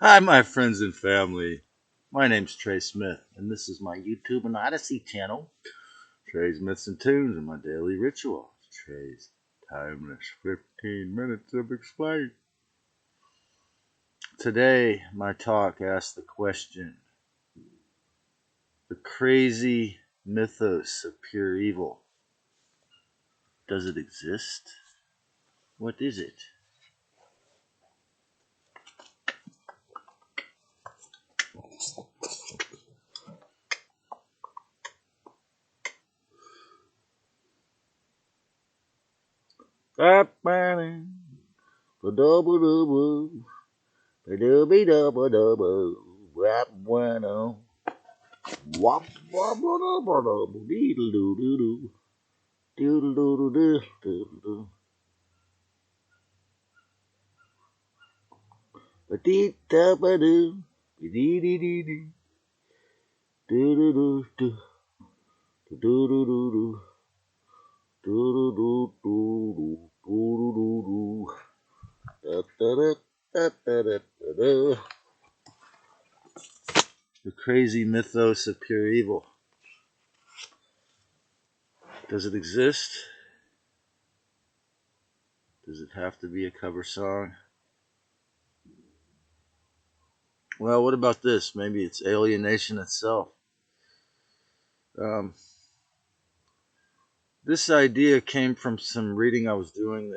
Hi, my friends and family. My name's Trey Smith, and this is my YouTube and Odyssey channel. Trey's Myths and Tunes and my daily ritual. Trey's timeless 15 minutes of explain. Today, my talk asks the question: the crazy mythos of pure evil. Does it exist? What is it? Wop wop wop wop wop doodle doo doo doo doodle doodle doo doodle doo. Ba dee da ba doo dee dee dee dee doo doo doo doo doo doo doo doo doo doo doo doo doo doo doo da da da da da da da. The crazy mythos of pure evil. Does it exist? Does it have to be a cover song? Well, what about this? Maybe it's alienation itself. Um, this idea came from some reading I was doing,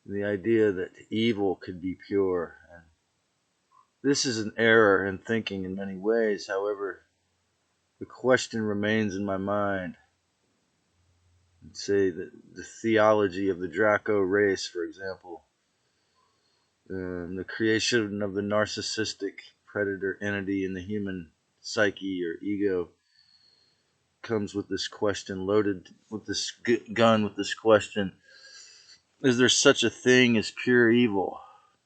the idea that evil could be pure. And this is an error in thinking in many ways. However, the question remains in my mind. Say that the theology of the Draco race, for example, the creation of the narcissistic predator entity in the human psyche or ego comes with this question, loaded with this gun with this question: is there such a thing as pure evil?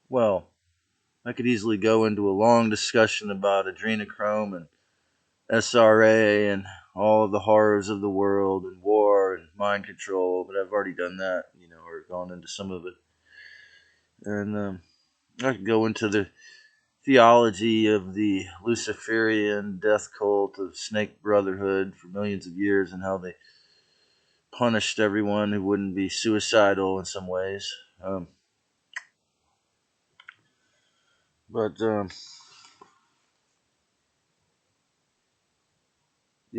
Well, I could easily go into a long discussion about adrenochrome and SRA and all of the horrors of the world and war and mind control, but I've already done that, or gone into some of it. And I could go into the theology of the Luciferian death cult of Snake Brotherhood for millions of years and how they punished everyone who wouldn't be suicidal in some ways. But the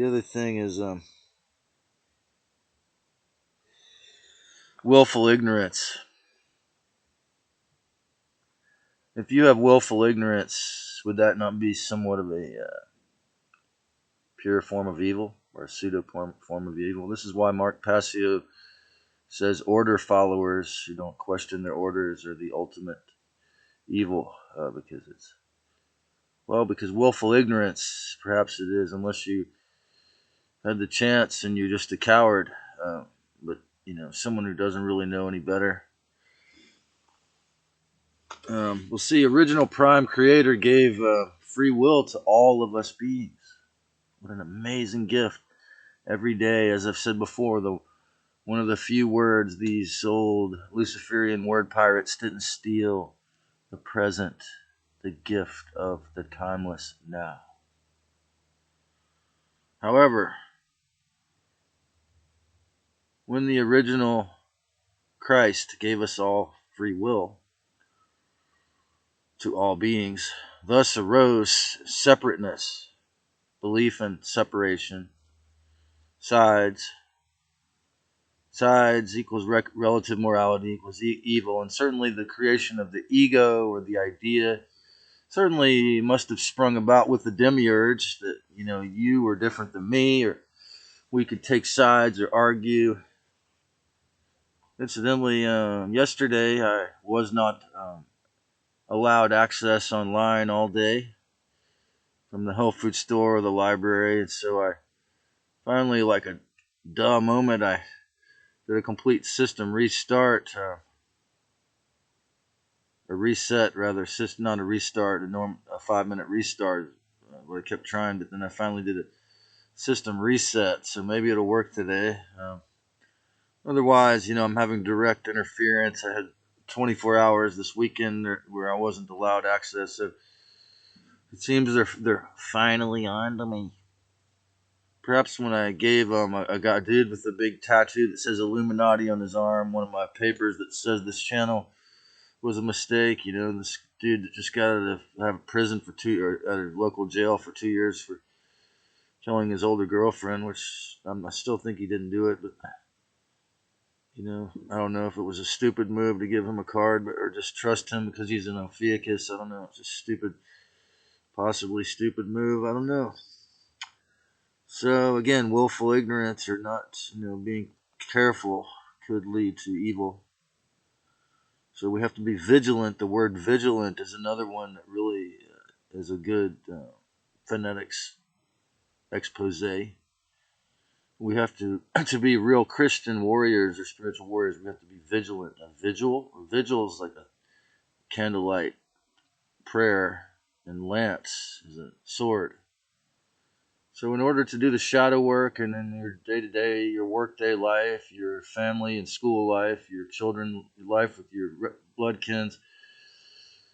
other thing is willful ignorance. If you have willful ignorance, would that not be somewhat of a pure form of evil or a pseudo form of evil? This is why Mark Passio says order followers who don't question their orders are the ultimate evil, because willful ignorance, perhaps it is, unless you had the chance and you're just a coward. But someone who doesn't really know any better. We'll see. Original Prime Creator gave free will to all of us beings. What an amazing gift! Every day, as I've said before, one of the few words these old Luciferian word pirates didn't steal: the present, the gift of the timeless now. However, when the original Christ gave us all free will to all beings, thus arose separateness, belief in separation, sides. Sides equals relative morality equals evil, and certainly the creation of the ego or the idea certainly must have sprung about with the demiurge that you were different than me, or we could take sides or argue. Incidentally, yesterday I was not allowed access online all day from the health food store or the library, and so I finally, like a duh moment, I did a complete system restart, a reset rather, not a restart, a 5-minute restart. What I kept trying, but then I finally did a system reset, so maybe it'll work today. Otherwise, I'm having direct interference. I had 24 hours this weekend where I wasn't allowed access. So it seems they're finally on to me. Perhaps when I gave a guy dude with a big tattoo that says Illuminati on his arm, one of my papers that says this channel was a mistake. This dude that just got out of prison for or at a local jail for 2 years for killing his older girlfriend, which I still think he didn't do it, but I don't know if it was a stupid move to give him a card, or just trust him because he's an Ophiuchus. I don't know. It's a stupid, possibly stupid move. I don't know. So again, willful ignorance or not, being careful could lead to evil. So we have to be vigilant. The word vigilant is another one that really is a good phonetics expose. We have to to be real Christian warriors or spiritual warriors. We have to be vigilant. A vigil is like a candlelight prayer, and lance is a sword. So in order to do the shadow work and in your day-to-day, your workday life, your family and school life, your children life with your bloodkins,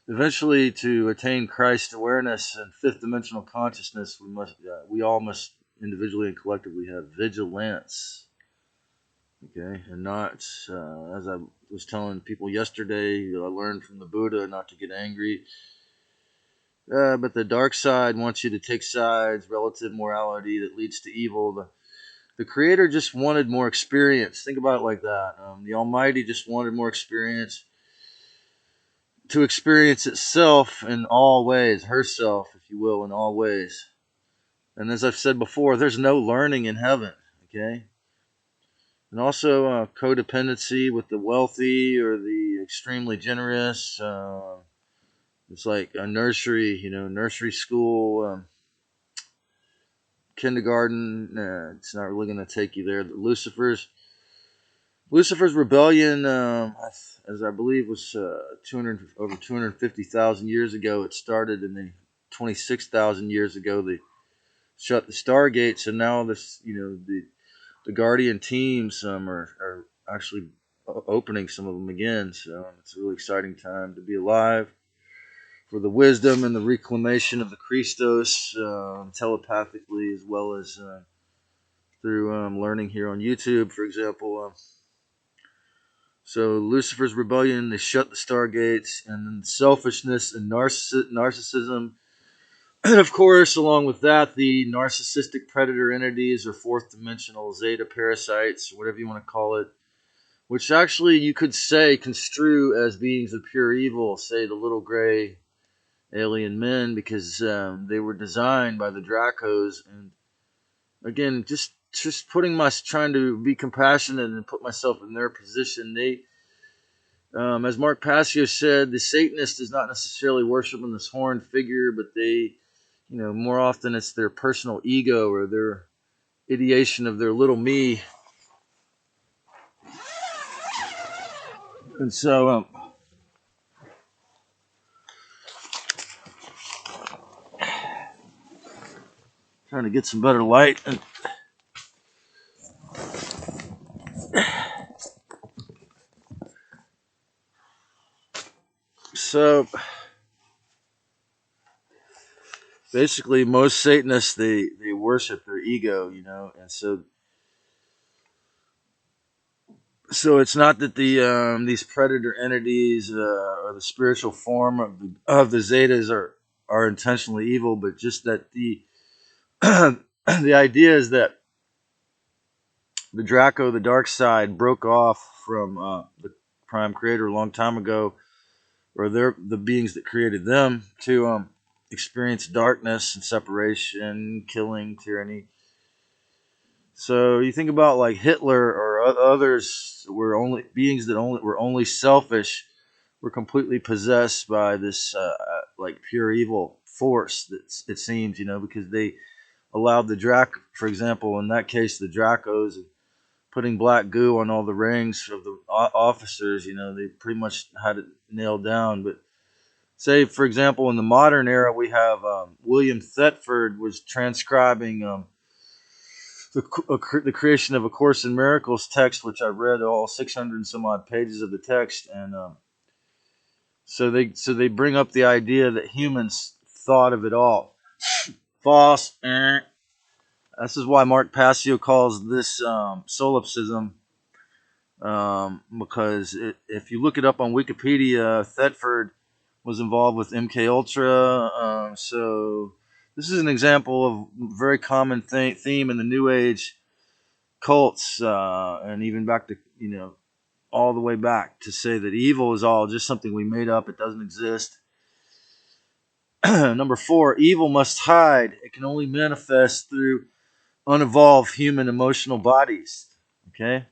eventually to attain Christ awareness and fifth dimensional consciousness, we all must individually and collectively have vigilance. Okay, and not, as I was telling people yesterday, I learned from the Buddha not to get angry. But the dark side wants you to take sides, relative morality that leads to evil. The Creator just wanted more experience. Think about it like that. The Almighty just wanted more experience to experience itself in all ways, herself, if you will, in all ways. And as I've said before, there's no learning in heaven, okay? And also codependency with the wealthy or the extremely generous. It's like a nursery, nursery school, kindergarten. It's not really going to take you there. Lucifer's rebellion, as I believe, was over 250,000 years ago. It started in the 26,000 years ago. They shut the stargates, and now the Guardian teams are actually opening some of them again. So it's a really exciting time to be alive, for the wisdom and the reclamation of the Christos, telepathically as well as through learning here on YouTube, for example. So Lucifer's rebellion, they shut the stargates, and then selfishness and narcissism. And of course, along with that, the narcissistic predator entities or fourth dimensional zeta parasites, whatever you want to call it, which actually you could say construe as beings of pure evil, say the little gray alien men, because they were designed by the Dracos. And again, just trying to be compassionate and put myself in their position. They, as Mark Passio said, the Satanist is not necessarily worshiping this horned figure, but they, more often it's their personal ego or their ideation of their little me. And so, trying to get some better light. And so, basically, most Satanists, they worship their ego, and so it's not that these predator entities or the spiritual form of the Zetas are intentionally evil, but just that the the idea is that the Draco, the dark side, broke off from the Prime Creator a long time ago, or they're the beings that created them to experience darkness and separation, killing, tyranny. So you think about like Hitler or others were only beings that were only selfish, were completely possessed by this like pure evil force. That it seems, because they allowed the for example, in that case, the Dracos, putting black goo on all the rings of the officers. They pretty much had it nailed down. But say, for example, in the modern era, we have William Thetford was transcribing the creation of A Course in Miracles text, which I read all 600 and some odd pages of the text, and So they bring up the idea that humans thought of it all. False. This is why Mark Passio calls this solipsism, because if you look it up on Wikipedia, Thetford was involved with MK Ultra. So this is an example of very common theme in the New Age cults, and even back to all the way back to say that evil is all just something we made up. It doesn't exist. Number 4, evil must hide. It can only manifest through unevolved human emotional bodies. Okay.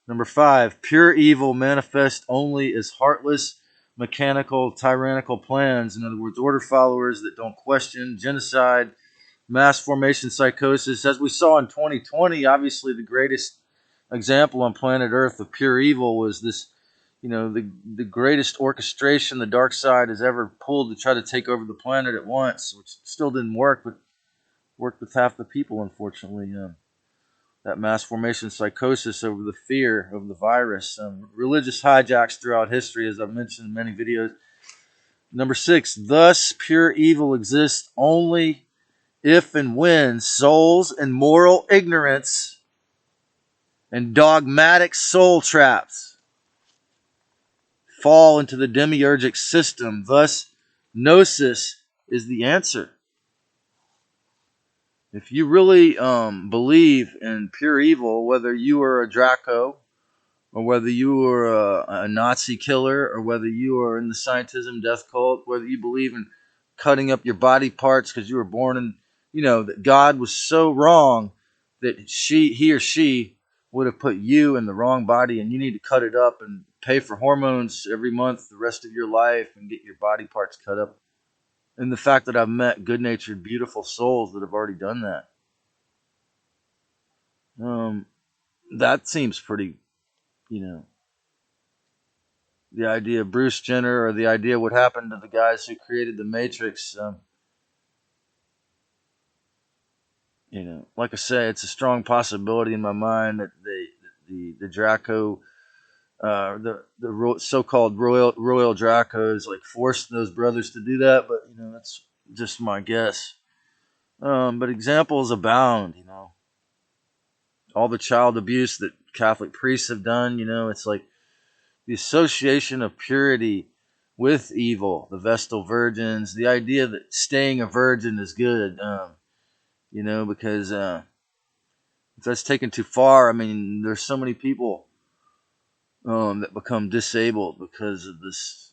Number 5, pure evil manifests only as heartless, mechanical, tyrannical plans. In other words, order followers that don't question, genocide, mass formation psychosis. As we saw in 2020, obviously the greatest example on planet Earth of pure evil was this, the greatest orchestration the dark side has ever pulled to try to take over the planet at once, which still didn't work, but worked with half the people, unfortunately. That mass formation psychosis over the fear of the virus. Religious hijacks throughout history, as I've mentioned in many videos. Number 6, thus pure evil exists only if and when souls in moral ignorance and dogmatic soul traps fall into the demiurgic system. Thus, gnosis is the answer. If you really believe in pure evil, whether you are a Draco, or whether you are a Nazi killer, or whether you are in the scientism death cult, whether you believe in cutting up your body parts because you were born in, that God was so wrong that he or she would have put you in the wrong body and you need to cut it up and pay for hormones every month the rest of your life and get your body parts cut up. And the fact that I've met good-natured, beautiful souls that have already done that. That seems pretty, the idea of Bruce Jenner, or the idea of what happened to the guys who created the Matrix. Like I say, it's a strong possibility in my mind that the Draco, the so-called royal Dracos, like forced those brothers to do that. But that's just my guess. But examples abound. All the child abuse that Catholic priests have done. It's like the association of purity with evil, the Vestal Virgins, the idea that staying a virgin is good, because if that's taken too far, I mean, there's so many people that become disabled because of this,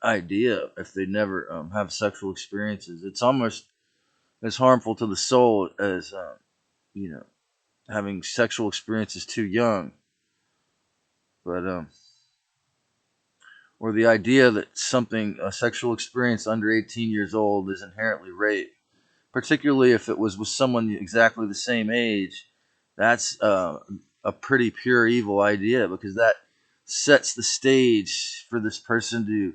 idea if they never have sexual experiences. It's almost as harmful to the soul as, having sexual experiences too young. But, or the idea that a sexual experience under 18 years old is inherently rape, particularly if it was with someone exactly the same age. That's a pretty pure evil idea, because that sets the stage for this person to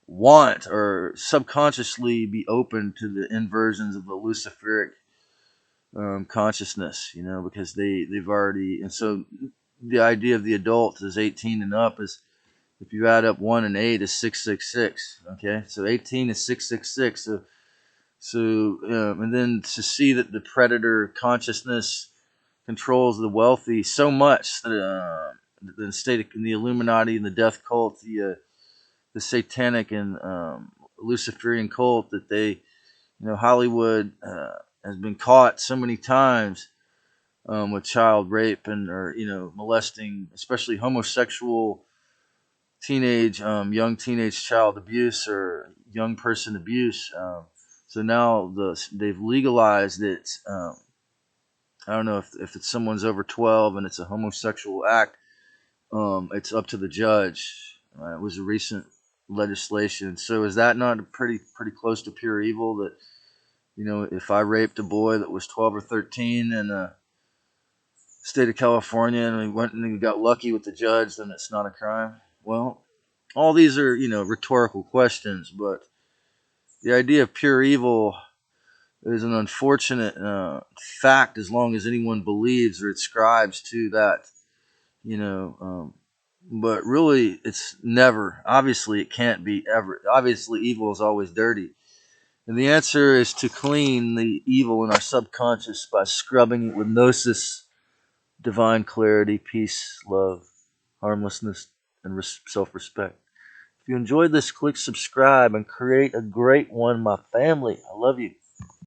want or subconsciously be open to the inversions of the Luciferic consciousness, because they've already, and so the idea of the adult is 18 and up is, if you add up 1 and 8 is 666. Okay, so 18 is 666. And then to see that the predator consciousness controls the wealthy so much that the state of the Illuminati and the death cult, the satanic and Luciferian cult, that they, Hollywood has been caught so many times with child rape and, or molesting, especially homosexual young teenage child abuse or young person abuse. So now they've legalized it. I don't know if it's someone's over 12 and it's a homosexual act. It's up to the judge. It was a recent legislation. So is that not pretty close to pure evil? That if I raped a boy that was 12 or 13 in the state of California and we went and we got lucky with the judge, then it's not a crime? Well, all these are, rhetorical questions, but the idea of pure evil is an unfortunate fact, as long as anyone believes or ascribes to that, But really, it's never. Obviously, it can't be ever. Obviously, evil is always dirty. And the answer is to clean the evil in our subconscious by scrubbing it with gnosis, divine clarity, peace, love, harmlessness, and self respect. If you enjoyed this, click subscribe and create a great one, my family. I love you.